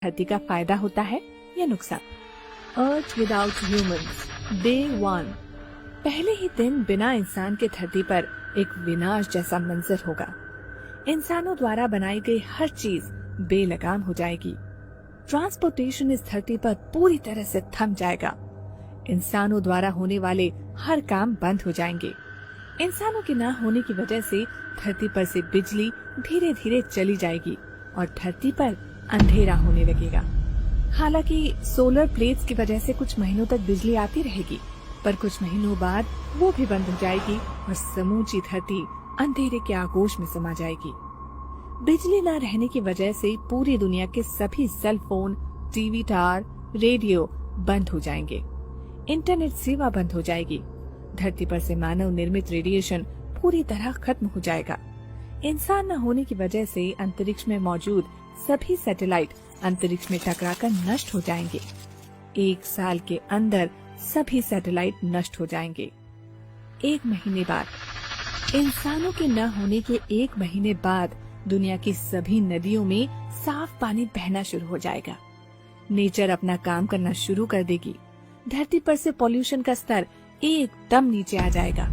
धरती का फायदा होता है या नुकसान। अर्थ विदाउट ह्यूमंस, डे 1। पहले ही दिन बिना इंसान के धरती पर एक विनाश जैसा मंजर होगा। इंसानों द्वारा बनाई गई हर चीज बेलगाम हो जाएगी। ट्रांसपोर्टेशन इस धरती पर पूरी तरह से थम जाएगा। इंसानों द्वारा होने वाले हर काम बंद हो जाएंगे। इंसानों के न होने की वजह से धरती पर से बिजली धीरे धीरे चली जाएगी और धरती पर अंधेरा होने लगेगा। हालांकि सोलर प्लेट्स की वजह से कुछ महीनों तक बिजली आती रहेगी, पर कुछ महीनों बाद वो भी बंद हो जाएगी और समूची धरती अंधेरे के आगोश में समा जाएगी। बिजली न रहने की वजह से पूरी दुनिया के सभी cell phone, TV tower, radio बंद हो जाएंगे। इंटरनेट सेवा बंद हो जाएगी। धरती पर से मानव निर्मित रेडिएशन पूरी तरह खत्म हो जाएगा। इंसान न होने की वजह से अंतरिक्ष में मौजूद सभी सैटेलाइट अंतरिक्ष में टकराकर नष्ट हो जाएंगे। 1 साल के अंदर सभी सैटेलाइट नष्ट हो जाएंगे। 1 महीने बाद, इंसानों के न होने के 1 महीने बाद दुनिया की सभी नदियों में साफ पानी बहना शुरू हो जाएगा। नेचर अपना काम करना शुरू कर देगी। धरती पर से पॉल्यूशन का स्तर एकदम नीचे आ जाएगा।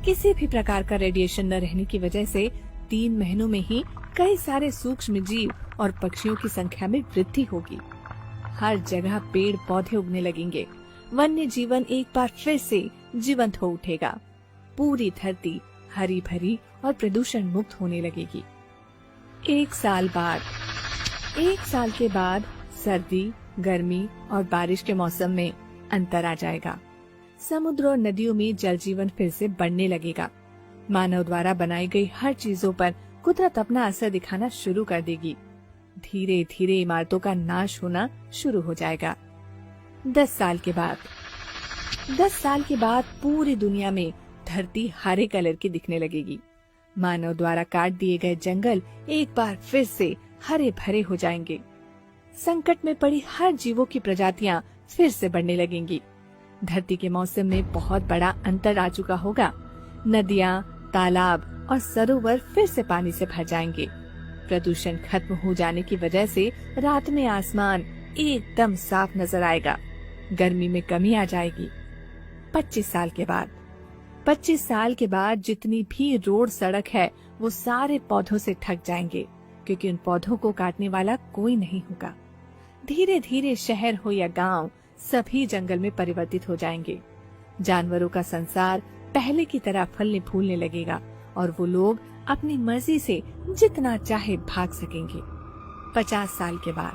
किसी भी प्रकार का रेडिएशन न रहने की वजह से 3 महीनों में ही कई सारे सूक्ष्म जीव और पक्षियों की संख्या में वृद्धि होगी। हर जगह पेड़ पौधे उगने लगेंगे। वन्य जीवन एक बार फिर से जीवंत हो उठेगा। पूरी धरती हरी भरी और प्रदूषण मुक्त होने लगेगी। 1 साल बाद, 1 साल के बाद सर्दी, गर्मी और बारिश के मौसम में अंतर आ जाएगा। समुद्र और नदियों में जल जीवन फिर से बढ़ने लगेगा। मानव द्वारा बनाई गई हर चीजों पर कुदरत अपना असर दिखाना शुरू कर देगी। धीरे धीरे इमारतों का नाश होना शुरू हो जाएगा। 10 साल के बाद, 10 साल के बाद पूरी दुनिया में धरती हरे कलर की दिखने लगेगी। मानव द्वारा काट दिए गए जंगल एक बार फिर से हरे भरे हो जाएंगे। संकट में पड़ी हर जीवों की प्रजातियां फिर से बढ़ने लगेंगी। धरती के मौसम में बहुत बड़ा अंतर आ चुका होगा। नदियां, तालाब और सरोवर फिर से पानी से भर जाएंगे। प्रदूषण खत्म हो जाने की वजह से रात में आसमान एकदम साफ नजर आएगा। गर्मी में कमी आ जाएगी। 25 साल के बाद, 25 साल के बाद जितनी भी रोड सड़क है वो सारे पौधों से ढक जाएंगे, क्योंकि उन पौधों को काटने वाला कोई नहीं होगा। धीरे धीरे शहर हो या गांव, सभी जंगल में परिवर्तित हो जाएंगे। जानवरों का संसार पहले की तरह फलने फूलने लगेगा और वो लोग अपनी मर्जी से जितना चाहे भाग सकेंगे। 50 साल के बाद,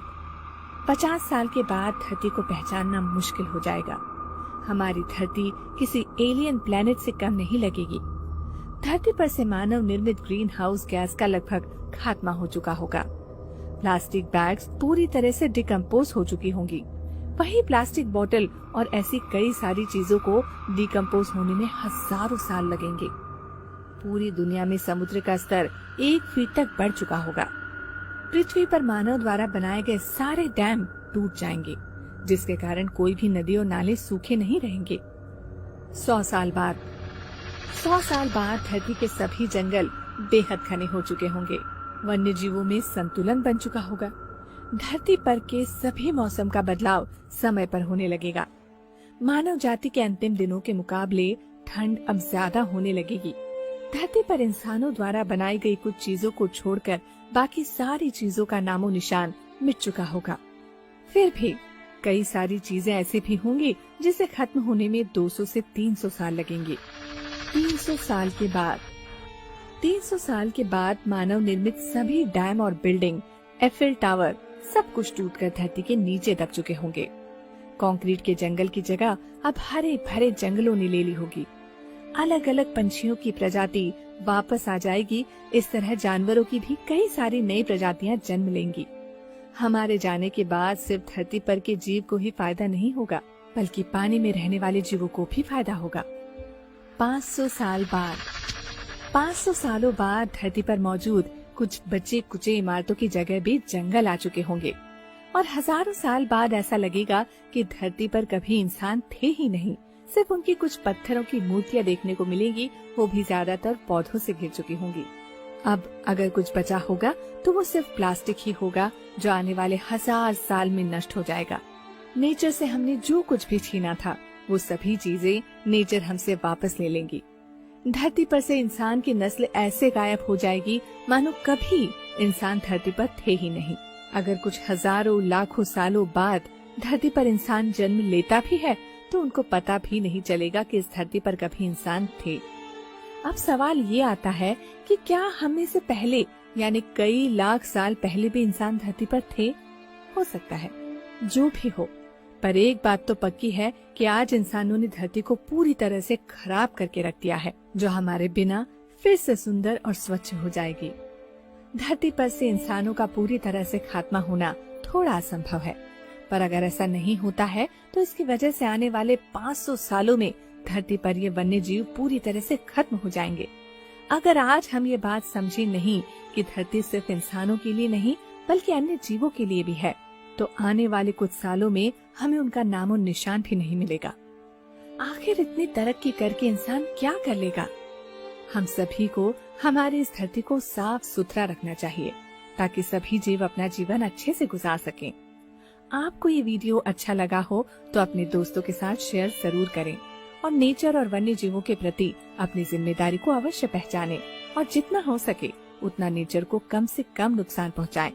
50 साल के बाद धरती को पहचानना मुश्किल हो जाएगा। हमारी धरती किसी एलियन प्लेनेट से कम नहीं लगेगी। धरती पर से मानव निर्मित ग्रीन हाउस गैस का लगभग खात्मा हो चुका होगा। प्लास्टिक बैग्स पूरी तरह से डिकम्पोज हो चुकी होंगी। वही प्लास्टिक बोतल और ऐसी कई सारी चीजों को डिकम्पोज होने में हजारों साल लगेंगे। पूरी दुनिया में समुद्र का स्तर 1 फीट तक बढ़ चुका होगा। पृथ्वी पर मानव द्वारा बनाए गए सारे डैम टूट जाएंगे, जिसके कारण कोई भी नदी और नाले सूखे नहीं रहेंगे। 100 साल बाद, 100 साल बाद धरती के सभी जंगल बेहद घने हो चुके होंगे। वन्य जीवों में संतुलन बन चुका होगा। धरती पर के सभी मौसम का बदलाव समय पर होने लगेगा। मानव जाति के अंतिम दिनों के मुकाबले ठंड अब ज्यादा होने लगेगी। धरती पर इंसानों द्वारा बनाई गई कुछ चीजों को छोड़कर बाकी सारी चीजों का नामो निशान मिट चुका होगा। फिर भी कई सारी चीजें ऐसी भी होंगी जिसे खत्म होने में 200 से 300 साल लगेंगे। 300 साल के बाद, 300 साल के बाद मानव निर्मित सभी डैम और बिल्डिंग, एफिल टावर सब कुछ टूटकर धरती के नीचे दब चुके होंगे। कंक्रीट के जंगल की जगह अब हरे भरे जंगलों ने ले ली होगी। अलग अलग पंछियों की प्रजाति वापस आ जाएगी। इस तरह जानवरों की भी कई सारी नई प्रजातियां जन्म लेंगी। हमारे जाने के बाद सिर्फ धरती पर के जीव को ही फायदा नहीं होगा, बल्कि पानी में रहने वाले जीवों को भी फायदा होगा। 500 साल बाद, 500 सालों बाद धरती पर मौजूद कुछ बचे कुचे इमारतों की जगह भी जंगल आ चुके होंगे और हजारों साल बाद ऐसा लगेगा कि धरती पर कभी इंसान थे ही नहीं। सिर्फ उनकी कुछ पत्थरों की मूर्तियां देखने को मिलेगी, वो भी ज्यादातर पौधों से घिर चुकी होंगी। अब अगर कुछ बचा होगा तो वो सिर्फ प्लास्टिक ही होगा, जो आने वाले 1000 साल में नष्ट हो जाएगा। नेचर से हमने जो कुछ भी छीना था, वो सभी चीजें नेचर हमसे वापस ले लेंगी। धरती पर से इंसान की नस्ल ऐसे गायब हो जाएगी मानो कभी इंसान धरती पर थे ही नहीं। अगर कुछ हजारों लाखों सालों बाद धरती पर इंसान जन्म लेता भी है तो उनको पता भी नहीं चलेगा कि इस धरती पर कभी इंसान थे। अब सवाल ये आता है कि क्या हमें से पहले यानी कई लाख साल पहले भी इंसान धरती पर थे? हो सकता है, जो भी हो, पर एक बात तो पक्की है कि आज इंसानों ने धरती को पूरी तरह से खराब करके रख दिया है, जो हमारे बिना फिर से सुंदर और स्वच्छ हो जाएगी। धरती पर से इंसानों का पूरी तरह से खात्मा होना थोड़ा असंभव है, पर अगर ऐसा नहीं होता है तो इसकी वजह से आने वाले 500 सालों में धरती पर ये वन्य जीव पूरी तरह से खत्म हो जाएंगे। अगर आज हम ये बात समझे नहीं कि धरती सिर्फ इंसानों के लिए नहीं बल्कि अन्य जीवों के लिए भी है, तो आने वाले कुछ सालों में हमें उनका नामो निशान भी नहीं मिलेगा। आखिर इतनी तरक्की करके इंसान क्या कर लेगा? हम सभी को हमारी इस धरती को साफ सुथरा रखना चाहिए ताकि सभी जीव अपना जीवन अच्छे से गुजार सकें। आपको ये वीडियो अच्छा लगा हो तो अपने दोस्तों के साथ शेयर जरूर करें और नेचर और वन्य जीवों के प्रति अपनी जिम्मेदारी को अवश्य पहचानें और जितना हो सके उतना नेचर को कम से कम नुकसान पहुंचाएं।